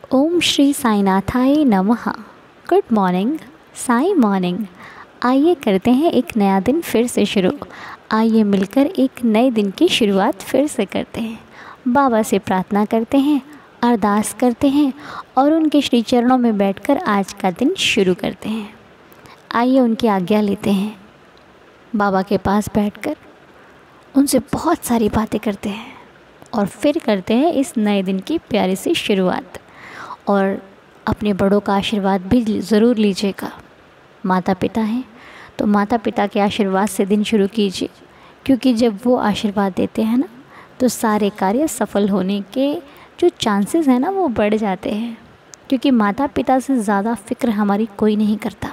ओम श्री साईनाथाय नमः। Good morning, Sai morning. आइए करते हैं एक नया दिन फिर से शुरू। आइए मिलकर एक नए दिन की शुरुआत फिर से करते हैं। बाबा से प्रार्थना करते हैं, अरदास करते हैं और उनके श्री चरणों में बैठकर आज का दिन शुरू करते हैं। आइए उनकी आज्ञा लेते हैं। बाबा के पास बैठकर उनसे बहुत सारी बातें करते हैं और फिर करते हैं इस नए दिन की प्यारी सी शुरुआत। और अपने बड़ों का आशीर्वाद भी ज़रूर लीजिएगा। माता पिता हैं तो माता पिता के आशीर्वाद से दिन शुरू कीजिए, क्योंकि जब वो आशीर्वाद देते हैं ना तो सारे कार्य सफल होने के जो चांसेस हैं ना वो बढ़ जाते हैं। क्योंकि माता पिता से ज़्यादा फ़िक्र हमारी कोई नहीं करता।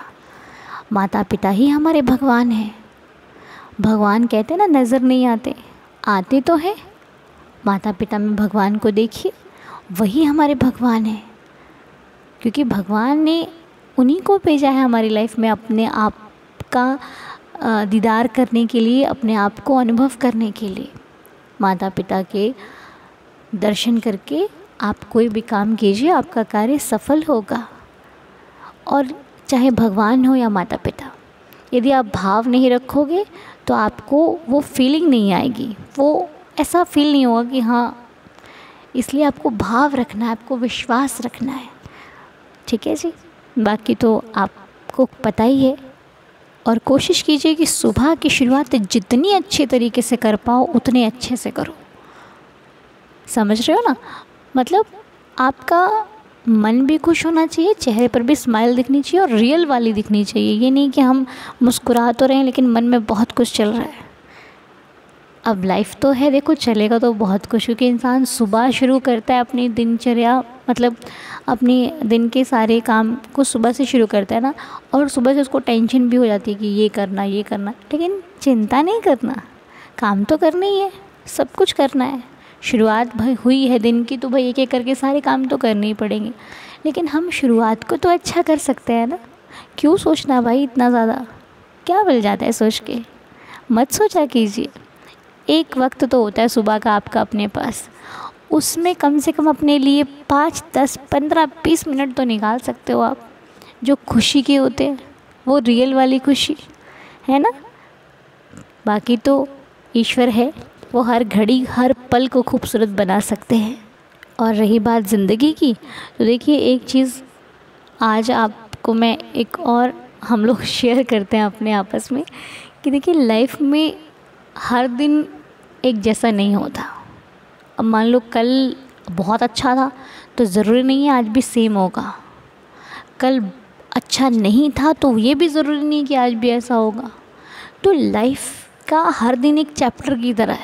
माता पिता ही हमारे भगवान हैं। भगवान कहते हैं ना, नज़र नहीं आते, आते तो हैं। माता पिता में भगवान को देखिए, वही हमारे भगवान हैं। क्योंकि भगवान ने उन्हीं को भेजा है हमारी लाइफ में अपने आप का दीदार करने के लिए, अपने आप को अनुभव करने के लिए। माता पिता के दर्शन करके आप कोई भी काम कीजिए, आपका कार्य सफल होगा। और चाहे भगवान हो या माता पिता, यदि आप भाव नहीं रखोगे तो आपको वो फीलिंग नहीं आएगी, वो ऐसा फील नहीं होगा कि हाँ। इसलिए आपको भाव रखना है, आपको विश्वास रखना है। ठीक है जी। बाकी तो आपको पता ही है। और कोशिश कीजिए कि सुबह की शुरुआत जितनी अच्छे तरीके से कर पाओ उतने अच्छे से करो। समझ रहे हो ना? मतलब आपका मन भी खुश होना चाहिए, चेहरे पर भी स्माइल दिखनी चाहिए और रियल वाली दिखनी चाहिए। ये नहीं कि हम मुस्कुरा तो रहे हैं लेकिन मन में बहुत कुछ चल रहा है। अब लाइफ तो है, देखो चलेगा तो बहुत कुछ, क्योंकि इंसान सुबह शुरू करता है अपनी दिनचर्या, मतलब अपनी दिन के सारे काम को सुबह से शुरू करता है ना। और सुबह से उसको टेंशन भी हो जाती है कि ये करना ये करना, लेकिन चिंता नहीं करना, काम तो करना ही है, सब कुछ करना है। शुरुआत भाई हुई है दिन की तो भाई एक एक करके सारे काम तो करने ही पड़ेंगे। लेकिन हम शुरुआत को तो अच्छा कर सकते हैं ना। क्यों सोचना भाई इतना ज़्यादा, क्या मिल जाता है सोच के? मत सोचा कीजिए। एक वक्त तो होता है सुबह का आपका अपने पास, उसमें कम से कम अपने लिए 5, 10, 15, 20 मिनट तो निकाल सकते हो आप, जो खुशी के होते हैं, वो रियल वाली खुशी है ना। बाकी तो ईश्वर है, वो हर घड़ी हर पल को खूबसूरत बना सकते हैं। और रही बात ज़िंदगी की, तो देखिए एक चीज़ आज आपको मैं एक और हम लोग शेयर करते हैं अपने आपस में, कि देखिए लाइफ में हर दिन एक जैसा नहीं होता। अब मान लो कल बहुत अच्छा था तो ज़रूरी नहीं है आज भी सेम होगा। कल अच्छा नहीं था तो ये भी ज़रूरी नहीं कि आज भी ऐसा होगा। तो लाइफ का हर दिन एक चैप्टर की तरह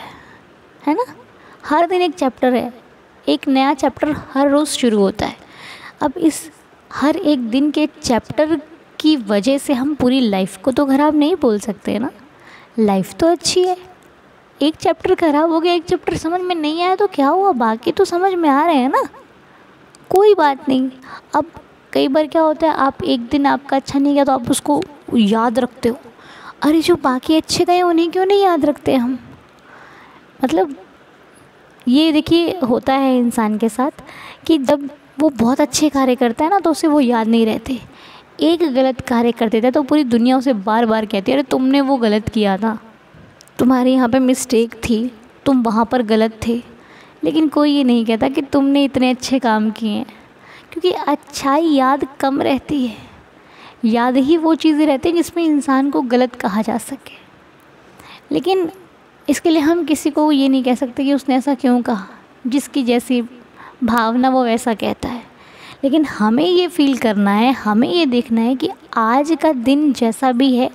है ना। हर दिन एक चैप्टर है, एक नया चैप्टर हर रोज़ शुरू होता है। अब इस हर एक दिन के चैप्टर की वजह से हम पूरी लाइफ को तो ख़राब नहीं बोल सकते ना। लाइफ तो अच्छी है। एक चैप्टर ख़राब हो गया, एक चैप्टर समझ में नहीं आया तो क्या हुआ, बाकी तो समझ में आ रहे हैं ना, कोई बात नहीं। अब कई बार क्या होता है, आप एक दिन आपका अच्छा नहीं गया तो आप उसको याद रखते हो। अरे जो बाकी अच्छे गए उन्हें क्यों नहीं याद रखते हम? मतलब ये देखिए होता है इंसान के साथ कि जब वो बहुत अच्छे कार्य करता है ना तो उसे वो याद नहीं रहते। एक गलत कार्य कर देता है तो पूरी दुनिया उसे बार बार कहती है, अरे तुमने वो गलत किया था, तुम्हारे यहाँ पे मिस्टेक थी, तुम वहाँ पर गलत थे। लेकिन कोई ये नहीं कहता कि तुमने इतने अच्छे काम किए हैं। क्योंकि अच्छाई याद कम रहती है, याद ही वो चीज़ें रहती हैं जिसमें इंसान को गलत कहा जा सके। लेकिन इसके लिए हम किसी को ये नहीं कह सकते कि उसने ऐसा क्यों कहा, जिसकी जैसी भावना वो वैसा कहता है। लेकिन हमें ये फील करना है, हमें ये देखना है कि आज का दिन जैसा भी है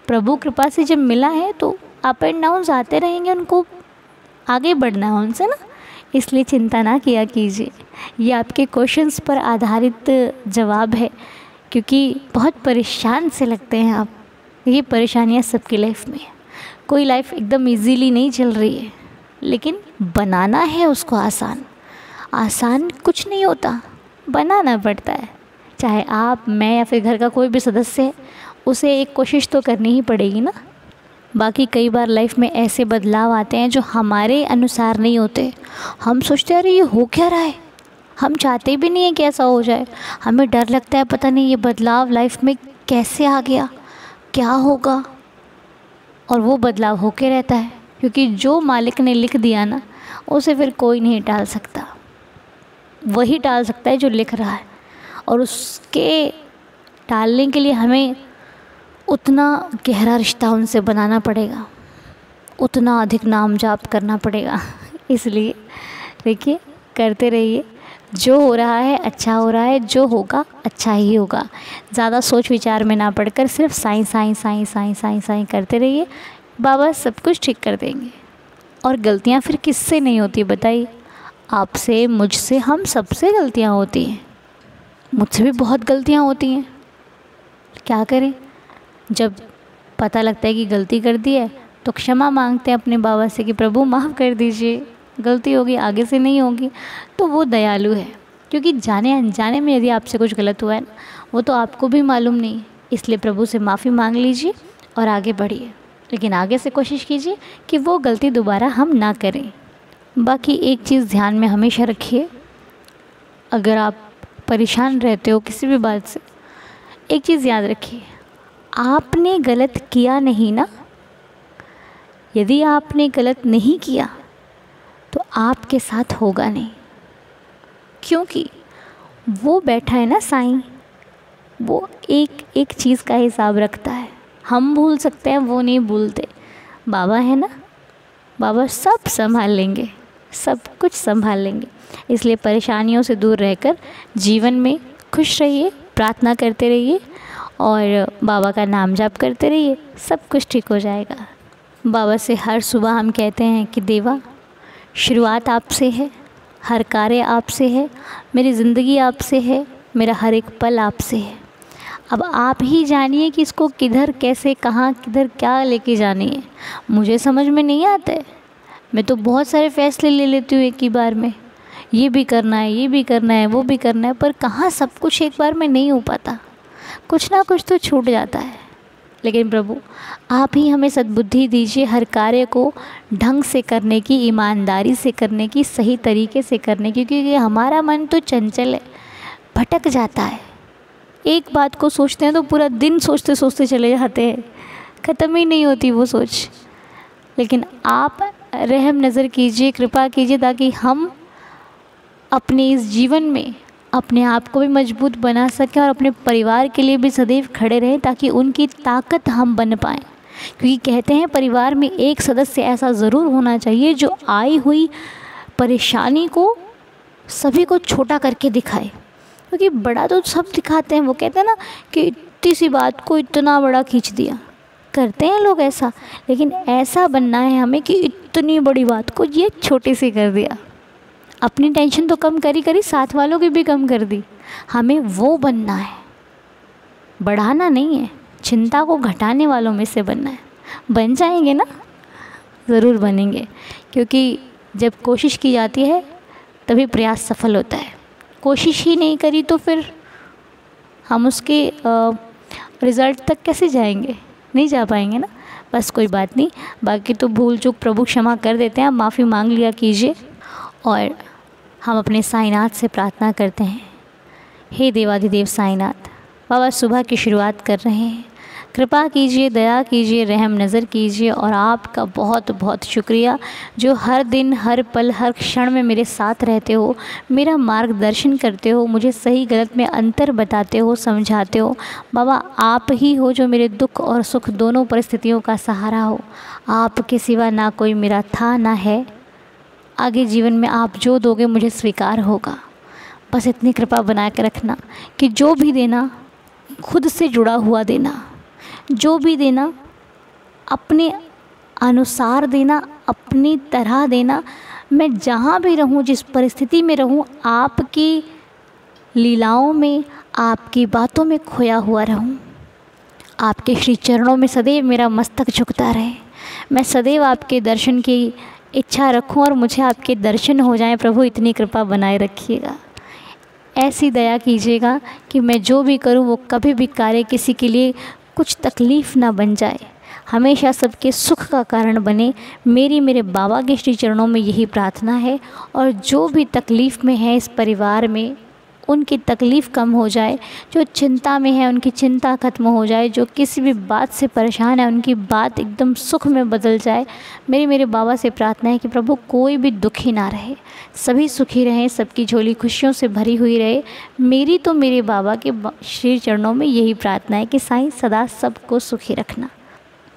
प्रभु कृपा से जब मिला है तो अप एंड डाउन्स आते रहेंगे, उनको आगे बढ़ना है उनसे ना। इसलिए चिंता ना किया कीजिए। ये आपके क्वेश्चंस पर आधारित जवाब है, क्योंकि बहुत परेशान से लगते हैं आप। ये परेशानियाँ सबकी लाइफ में, कोई लाइफ एकदम इजीली नहीं चल रही है, लेकिन बनाना है उसको आसान। आसान कुछ नहीं होता, बनाना पड़ता है। चाहे आप, मैं या फिर घर का कोई भी सदस्य है, उसे एक कोशिश तो करनी ही पड़ेगी ना। बाकी कई बार लाइफ में ऐसे बदलाव आते हैं जो हमारे अनुसार नहीं होते। हम सोचते हैं अरे ये हो क्या रहा है, हम चाहते भी नहीं है कि ऐसा हो जाए। हमें डर लगता है पता नहीं ये बदलाव लाइफ में कैसे आ गया, क्या होगा, और वो बदलाव होके रहता है, क्योंकि जो मालिक ने लिख दिया ना उसे फिर कोई नहीं टाल सकता। वही टाल सकता है जो लिख रहा है, और उसके टालने के लिए हमें उतना गहरा रिश्ता उनसे बनाना पड़ेगा, उतना अधिक नाम जाप करना पड़ेगा। इसलिए देखिए, करते रहिए, जो हो रहा है अच्छा हो रहा है, जो होगा अच्छा ही होगा। ज़्यादा सोच विचार में ना पड़कर सिर्फ साईं साईं साईं साईं साईं साईं करते रहिए, बाबा सब कुछ ठीक कर देंगे। और गलतियाँ फिर किससे नहीं होती बताइए? आपसे, मुझसे, हम सबसे गलतियाँ होती हैं। मुझसे भी बहुत गलतियाँ होती हैं, क्या करें? जब पता लगता है कि गलती कर दी है तो क्षमा मांगते हैं अपने बाबा से कि प्रभु माफ़ कर दीजिए, गलती होगी, आगे से नहीं होगी। तो वो दयालु है, क्योंकि जाने अनजाने में यदि आपसे कुछ गलत हुआ है ना, वो तो आपको भी मालूम नहीं। इसलिए प्रभु से माफ़ी मांग लीजिए और आगे बढ़िए, लेकिन आगे से कोशिश कीजिए कि वो गलती दोबारा हम ना करें। बाकी एक चीज़ ध्यान में हमेशा रखिए, अगर आप परेशान रहते हो किसी भी बात से, एक चीज़ याद रखिए, आपने गलत किया नहीं ना। यदि आपने गलत नहीं किया तो आपके साथ होगा नहीं, क्योंकि वो बैठा है ना साईं, वो एक एक चीज़ का हिसाब रखता है। हम भूल सकते हैं, वो नहीं भूलते। बाबा है ना, बाबा सब संभाल लेंगे, सब कुछ संभाल लेंगे। इसलिए परेशानियों से दूर रहकर जीवन में खुश रहिए, प्रार्थना करते रहिए और बाबा का नाम जाप करते रहिए, सब कुछ ठीक हो जाएगा। बाबा से हर सुबह हम कहते हैं कि देवा, शुरुआत आपसे है, हर कार्य आपसे है, मेरी ज़िंदगी आपसे है, मेरा हर एक पल आपसे है। अब आप ही जानिए कि इसको किधर, कैसे, कहाँ, किधर, क्या लेके जानी है। मुझे समझ में नहीं आता है, मैं तो बहुत सारे फैसले ले लेती हूँ एक ही बार में, ये भी करना है, ये भी करना है, वो भी करना है, पर कहाँ सब कुछ एक बार में नहीं हो पाता, कुछ ना कुछ तो छूट जाता है। लेकिन प्रभु आप ही हमें सद्बुद्धि दीजिए, हर कार्य को ढंग से करने की, ईमानदारी से करने की, सही तरीके से करने की, क्योंकि हमारा मन तो चंचल है, भटक जाता है। एक बात को सोचते हैं तो पूरा दिन सोचते सोचते चले जाते हैं, ख़त्म ही नहीं होती वो सोच। लेकिन आप रहम नज़र कीजिए, कृपा कीजिए, ताकि हम अपने इस जीवन में अपने आप को भी मजबूत बना सकें और अपने परिवार के लिए भी सदैव खड़े रहें, ताकि उनकी ताकत हम बन पाएँ। क्योंकि कहते हैं परिवार में एक सदस्य ऐसा ज़रूर होना चाहिए जो आई हुई परेशानी को सभी को छोटा करके दिखाए, क्योंकि बड़ा तो सब दिखाते हैं। वो कहते हैं ना कि इतनी सी बात को इतना बड़ा खींच दिया, करते हैं लोग ऐसा। लेकिन ऐसा बनना है हमें कि इतनी बड़ी बात को ये छोटी सी कर दिया, अपनी टेंशन तो कम करी करी, साथ वालों की भी कम कर दी। हमें वो बनना है, बढ़ाना नहीं है, चिंता को घटाने वालों में से बनना है। बन जाएंगे ना, ज़रूर बनेंगे, क्योंकि जब कोशिश की जाती है तभी प्रयास सफल होता है। कोशिश ही नहीं करी तो फिर हम उसके रिज़ल्ट तक कैसे जाएंगे? नहीं जा पाएंगे ना। बस कोई बात नहीं, बाकी तो भूल चूक प्रभु क्षमा कर देते हैं, आप माफ़ी मांग लिया कीजिए। और हम अपने साईनाथ से प्रार्थना करते हैं, हे देवाधिदेव साईनाथ, बाबा सुबह की शुरुआत कर रहे हैं, कृपा कीजिए, दया कीजिए, रहम नज़र कीजिए। और आपका बहुत बहुत शुक्रिया जो हर दिन, हर पल, हर क्षण में मेरे साथ रहते हो, मेरा मार्गदर्शन करते हो, मुझे सही गलत में अंतर बताते हो, समझाते हो। बाबा आप ही हो जो मेरे दुख और सुख दोनों परिस्थितियों का सहारा हो। आपके सिवा ना कोई मेरा था ना है, आगे जीवन में आप जो दोगे मुझे स्वीकार होगा। बस इतनी कृपा बना के रखना कि जो भी देना खुद से जुड़ा हुआ देना, जो भी देना अपने अनुसार देना, अपनी तरह देना। मैं जहाँ भी रहूँ, जिस परिस्थिति में रहूँ, आपकी लीलाओं में, आपकी बातों में खोया हुआ रहूँ। आपके श्री चरणों में सदैव मेरा मस्तक झुकता रहे, मैं सदैव आपके दर्शन की इच्छा रखूं और मुझे आपके दर्शन हो जाएं। प्रभु इतनी कृपा बनाए रखिएगा, ऐसी दया कीजिएगा कि मैं जो भी करूं वो कभी भी कार्य किसी के लिए कुछ तकलीफ़ ना बन जाए। हमेशा सबके सुख का कारण बने। मेरी मेरे बाबा के श्री चरणों में यही प्रार्थना है। और जो भी तकलीफ़ में है इस परिवार में, उनकी तकलीफ़ कम हो जाए, जो चिंता में है उनकी चिंता खत्म हो जाए, जो किसी भी बात से परेशान है उनकी बात एकदम सुख में बदल जाए। मेरी मेरे बाबा से प्रार्थना है कि प्रभु कोई भी दुखी ना रहे, सभी सुखी रहें, सबकी झोली खुशियों से भरी हुई रहे। मेरी तो मेरे बाबा के श्री चरणों में यही प्रार्थना है कि साईं सदा सबको सुखी रखना।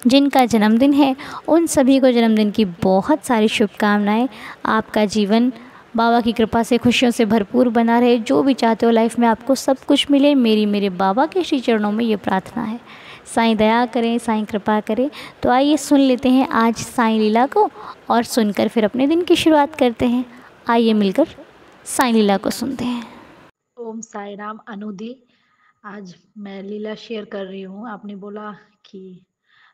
जिनका जन्मदिन है उन सभी को जन्मदिन की बहुत सारी शुभकामनाएं। आपका जीवन बाबा की कृपा से खुशियों से भरपूर बना रहे। जो भी चाहते हो लाइफ में आपको सब कुछ मिले, मेरी मेरे बाबा के श्री चरणों में ये प्रार्थना है। साईं दया करें, साईं कृपा करें। तो आइए सुन लेते हैं आज साईं लीला को, और सुनकर फिर अपने दिन की शुरुआत करते हैं। आइए मिलकर साईं लीला को सुनते हैं। ओम साई राम। अनुदी, आज मैं लीला शेयर कर रही हूँ। आपने बोला कि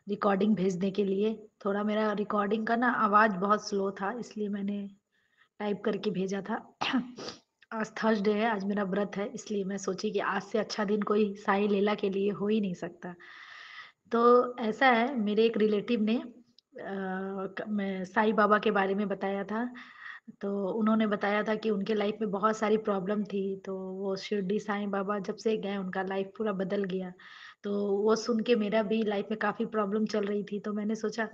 रिकॉर्डिंग भेजने के लिए, थोड़ा मेरा रिकॉर्डिंग का ना आवाज़ बहुत स्लो था, इसलिए मैंने टाइप करके भेजा था। आज थर्सडे है, आज मेरा व्रत है, इसलिए मैं सोची कि आज से अच्छा दिन कोई साई लीला के लिए हो ही नहीं सकता। तो ऐसा है, मेरे एक रिलेटिव ने मैं साई बाबा के बारे में बताया था। तो उन्होंने बताया था कि उनके लाइफ में बहुत सारी प्रॉब्लम थी, तो वो शिरडी साईं बाबा जब से गए उनका लाइफ पूरा बदल गया। तो वो सुन के मेरा भी लाइफ में काफ़ी प्रॉब्लम चल रही थी, तो मैंने सोचा,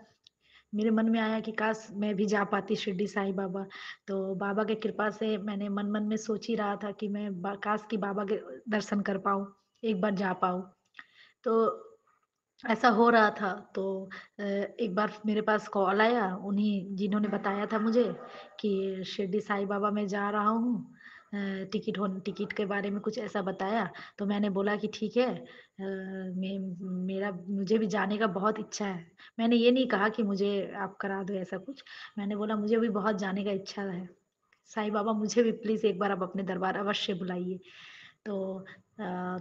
मेरे मन में आया कि काश मैं भी जा पाती शिरडी साईं बाबा। तो बाबा की कृपा से मैंने मन मन में सोच ही रहा था कि मैं काश कि बाबा के दर्शन कर पाऊँ, एक बार जा पाऊँ। तो ऐसा हो रहा था। तो एक बार मेरे पास कॉल आया उन्हीं जिन्होंने बताया था मुझे कि शिरडी साईं बाबा मैं जा रहा हूँ। टिकट के बारे में कुछ ऐसा बताया। तो मैंने बोला कि ठीक है, मुझे भी जाने का बहुत इच्छा है। मैंने ये नहीं कहा कि मुझे आप करा दो ऐसा कुछ। मैंने बोला मुझे भी बहुत जाने का इच्छा है। साईं बाबा मुझे भी प्लीज़ एक बार आप अपने दरबार अवश्य बुलाइए। तो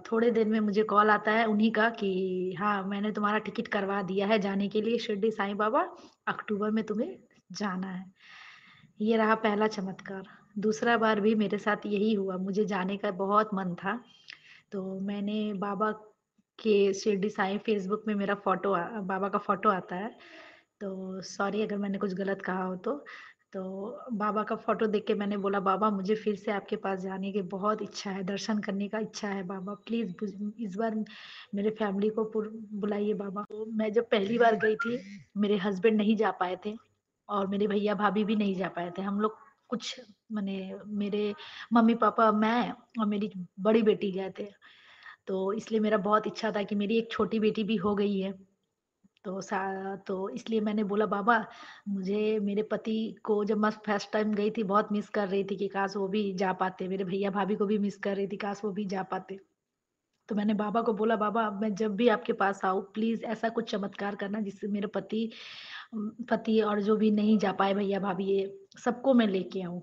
थोड़े दिन में मुझे कॉल आता है उन्हीं का कि हाँ, मैंने तुम्हारा टिकट करवा दिया है जाने के लिए शिरडी साईं बाबा, अक्टूबर में तुम्हें जाना है। ये रहा पहला चमत्कार। दूसरा बार भी मेरे साथ यही हुआ, मुझे जाने का बहुत मन था। तो मैंने बाबा के शिरडी साईं फेसबुक में मेरा बाबा का फ़ोटो आता है। तो सॉरी अगर मैंने कुछ गलत कहा हो तो। तो बाबा का फ़ोटो देख के मैंने बोला, बाबा मुझे फिर से आपके पास जाने की बहुत इच्छा है, दर्शन करने का इच्छा है बाबा, प्लीज़ इस बार मेरे फैमिली को बुलाइए बाबा। तो मैं जब पहली बार गई थी, मेरे हस्बैंड नहीं जा पाए थे और मेरे भैया भाभी भी नहीं जा पाए थे। हम लोग कुछ मने मेरे मम्मी पापा, मैं और मेरी बड़ी बेटी गए थे। तो इसलिए मेरा बहुत इच्छा था कि मेरी एक छोटी बेटी भी हो गई है। तो इसलिए मैंने बोला, बाबा मुझे मेरे पति को जब मैं फर्स्ट टाइम गई थी बहुत मिस कर रही थी कि काश वो भी जा पाते। मेरे भैया भाभी को भी मिस कर रही थी, काश वो भी जा पाते। तो मैंने बाबा को बोला, बाबा अब मैं जब भी आपके पास आऊँ प्लीज़ ऐसा कुछ चमत्कार करना जिससे मेरे पति और जो भी नहीं जा पाए भैया भाभी, ये सबको मैं लेके आऊँ।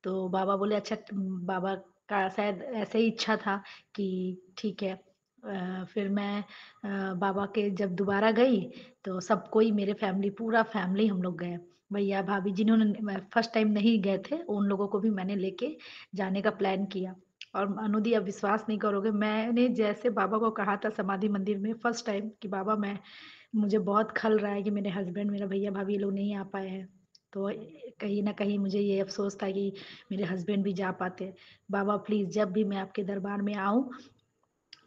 तो बाबा बोले अच्छा, बाबा का शायद ऐसे ही इच्छा था कि ठीक है। फिर मैं बाबा के जब दोबारा गई तो सब कोई मेरे फैमिली, पूरा फैमिली हम लोग गए। भैया भाभी जिन्होंने फर्स्ट टाइम नहीं गए थे उन लोगों को भी मैंने लेके जाने का प्लान किया। और अनुदी आप विश्वास नहीं करोगे, मैंने जैसे बाबा को कहा था समाधि मंदिर में फर्स्ट टाइम कि बाबा मैं मुझे बहुत खल रहा है कि मेरे हस्बैंड, मेरा भैया भाभी ये लोग नहीं आ पाए हैं। तो कहीं न कहीं मुझे ये अफ़सोस था कि मेरे हस्बैंड भी जा पाते। बाबा प्लीज़ जब भी मैं आपके दरबार में आऊँ,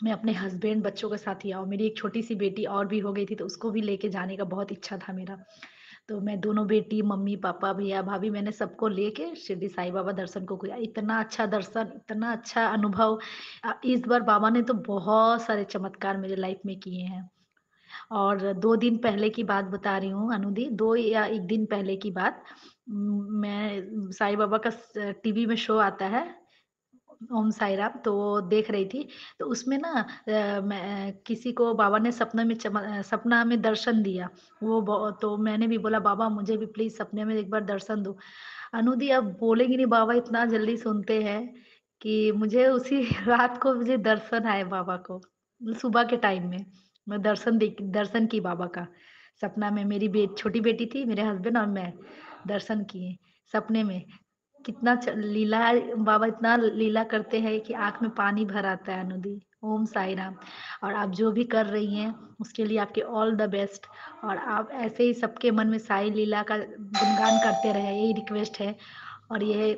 मैं अपने हस्बैंड, बच्चों के साथ ही आऊँ। मेरी एक छोटी-सी बेटी और भी हो गई थी, तो उसको भी लेके जाने का बहुत इच्छा था मेरा। तो मैं दोनों बेटी, मम्मी-पापा, भैया-भाभी मैंने सबको लेके शिरडी साईं बाबा दर्शन को गया। इतना अच्छा दर्शन, इतना अच्छा अनुभव। इस बार बाबा ने तो बहुत सारे चमत्कार मेरे लाइफ़ में किए हैं। और 2 दिन पहले की बात बता रही हूँ अनुदी, 2 या 1 दिन पहले की बात। मैं साईं बाबा का टीवी में शो आता है, ओम साई राम, तो वो देख रही थी। तो उसमें ना मैं किसी को बाबा ने सपना में दर्शन दिया। तो मैंने भी बोला, बाबा मुझे भी प्लीज़ सपने में एक बार दर्शन दो। अनुदी अब बोलेंगी नहीं, बाबा इतना जल्दी सुनते हैं कि मुझे उसी रात को मुझे दर्शन आए बाबा को, सुबह के टाइम में। मैं दर्शन की बाबा का। सपना में मेरी छोटी बेटी थी, मेरे हस्बैंड और मैं दर्शन किए सपने में। कितना लीला है, बाबा इतना लीला करते हैं कि आँख में पानी भर आता है अनुदी। ओम साई राम। और आप जो भी कर रही हैं उसके लिए आपके ऑल द बेस्ट, और आप ऐसे ही सबके मन में साई लीला का गुणगान करते रहे, यही रिक्वेस्ट है। और ये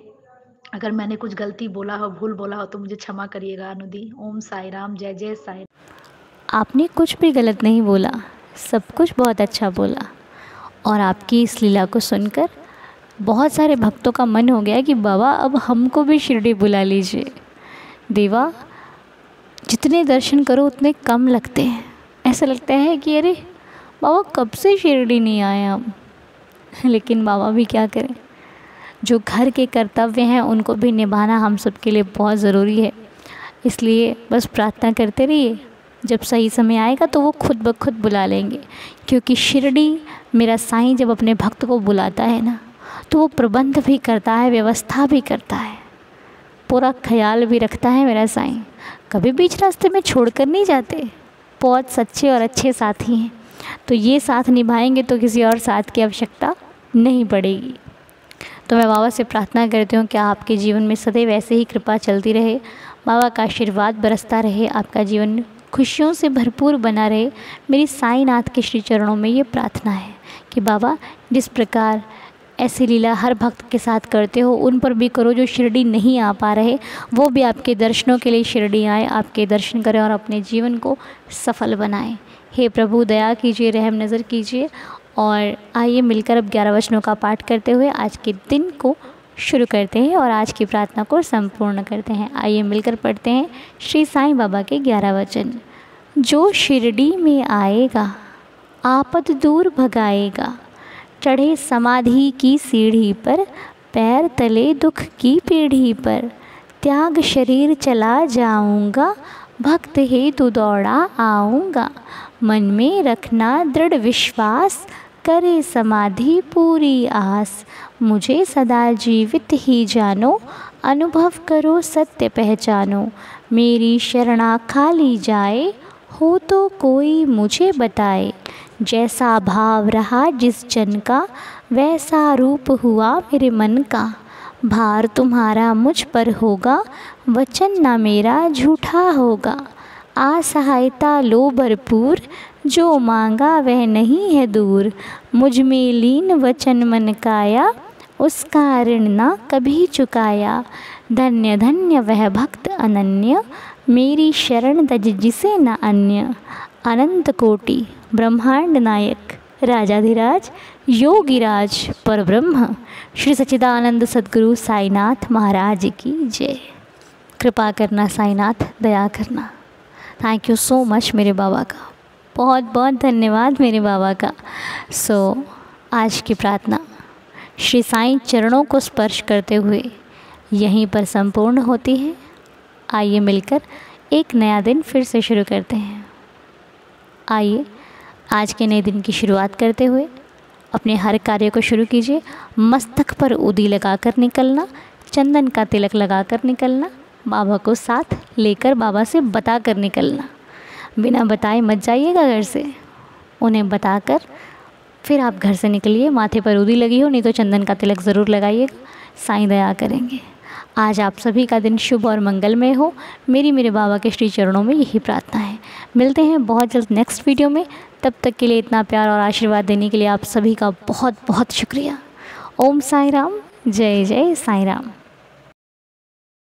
अगर मैंने कुछ गलती बोला हो, भूल बोला हो, तो मुझे क्षमा करिएगा अनुदी। ओम साई राम, जय जय साई। आपने कुछ भी गलत नहीं बोला, सब कुछ बहुत अच्छा बोला। और आपकी इस लीला को सुनकर बहुत सारे भक्तों का मन हो गया कि बाबा अब हमको भी शिरडी बुला लीजिए। देवा, जितने दर्शन करो उतने कम लगते हैं। ऐसा लगता है कि अरे बाबा कब से शिरडी नहीं आए हम। लेकिन बाबा भी क्या करें, जो घर के कर्तव्य हैं उनको भी निभाना हम सबके लिए बहुत ज़रूरी है। इसलिए बस प्रार्थना करते रहिए, जब सही समय आएगा तो वो खुद ब खुद बुला लेंगे। क्योंकि शिरडी मेरा साईं जब अपने भक्त को बुलाता है ना, तो वो प्रबंध भी करता है, व्यवस्था भी करता है, पूरा ख्याल भी रखता है मेरा साईं। कभी बीच रास्ते में छोड़कर नहीं जाते। बहुत सच्चे और अच्छे साथी हैं। तो ये साथ निभाएंगे तो किसी और साथ की आवश्यकता नहीं पड़ेगी। तो मैं बाबा से प्रार्थना करती हूँ कि आपके जीवन में सदैव ऐसे ही कृपा चलती रहे, बाबा का आशीर्वाद बरसता रहे, आपका जीवन खुशियों से भरपूर बना रहे। मेरी साईनाथ के श्री चरणों में ये प्रार्थना है कि बाबा जिस प्रकार ऐसी लीला हर भक्त के साथ करते हो, उन पर भी करो। जो शिरडी नहीं आ पा रहे वो भी आपके दर्शनों के लिए शिरडी आए, आपके दर्शन करें और अपने जीवन को सफल बनाएं। हे प्रभु दया कीजिए, रहम नज़र कीजिए। और आइए मिलकर अब 11 वचनों का पाठ करते हुए आज के दिन को शुरू करते हैं और आज की प्रार्थना को संपूर्ण करते हैं। आइए मिलकर पढ़ते हैं श्री साईं बाबा के 11 वचन। जो शिरडी में आएगा आपद दूर भगाएगा, चढ़े समाधि की सीढ़ी पर, पैर तले दुख की पीढ़ी पर, त्याग शरीर चला जाऊंगा, भक्त हेतु दौड़ा आऊँगा। मन में रखना दृढ़ विश्वास, करे समाधि पूरी आस। मुझे सदा जीवित ही जानो, अनुभव करो सत्य पहचानो। मेरी शरणा खाली जाए, हो तो कोई मुझे बताए। जैसा भाव रहा जिस जन का, वैसा रूप हुआ मेरे मन का। भार तुम्हारा मुझ पर होगा, वचन ना मेरा झूठा होगा। असहायता लो भरपूर, जो मांगा वह नहीं है दूर। मुझ में लीन वचन मन काया, उसका ऋण ना कभी चुकाया। धन्य धन्य वह भक्त अनन्य, मेरी शरण तज जिसे न अन्य। अनंत कोटि ब्रह्मांड नायक, राजाधिराज योगिराज परब्रह्म, श्री सच्चिदानंद सद्गुरु साईनाथ महाराज की जय। कृपा करना साईनाथ, दया करना। थैंक यू सो मच मेरे बाबा का, बहुत बहुत धन्यवाद मेरे बाबा का। आज की प्रार्थना श्री साईं चरणों को स्पर्श करते हुए यहीं पर संपूर्ण होती है। आइए मिलकर एक नया दिन फिर से शुरू करते हैं। आइए आज के नए दिन की शुरुआत करते हुए अपने हर कार्य को शुरू कीजिए। मस्तक पर उदी लगाकर निकलना, चंदन का तिलक लगाकर निकलना, बाबा को साथ लेकर बाबा से बता कर निकलना। बिना बताए मत जाइएगा घर से, उन्हें बताकर फिर आप घर से निकलिए। माथे पर उदी लगी हो, नहीं तो चंदन का तिलक ज़रूर लगाइएगा, साईं दया करेंगे। आज आप सभी का दिन शुभ और मंगलमय हो, मेरे बाबा के श्री चरणों में यही प्रार्थना है। मिलते हैं बहुत जल्द नेक्स्ट वीडियो में। तब तक के लिए इतना प्यार और आशीर्वाद देने के लिए आप सभी का बहुत बहुत शुक्रिया। ओम साई राम, जय जय साई राम।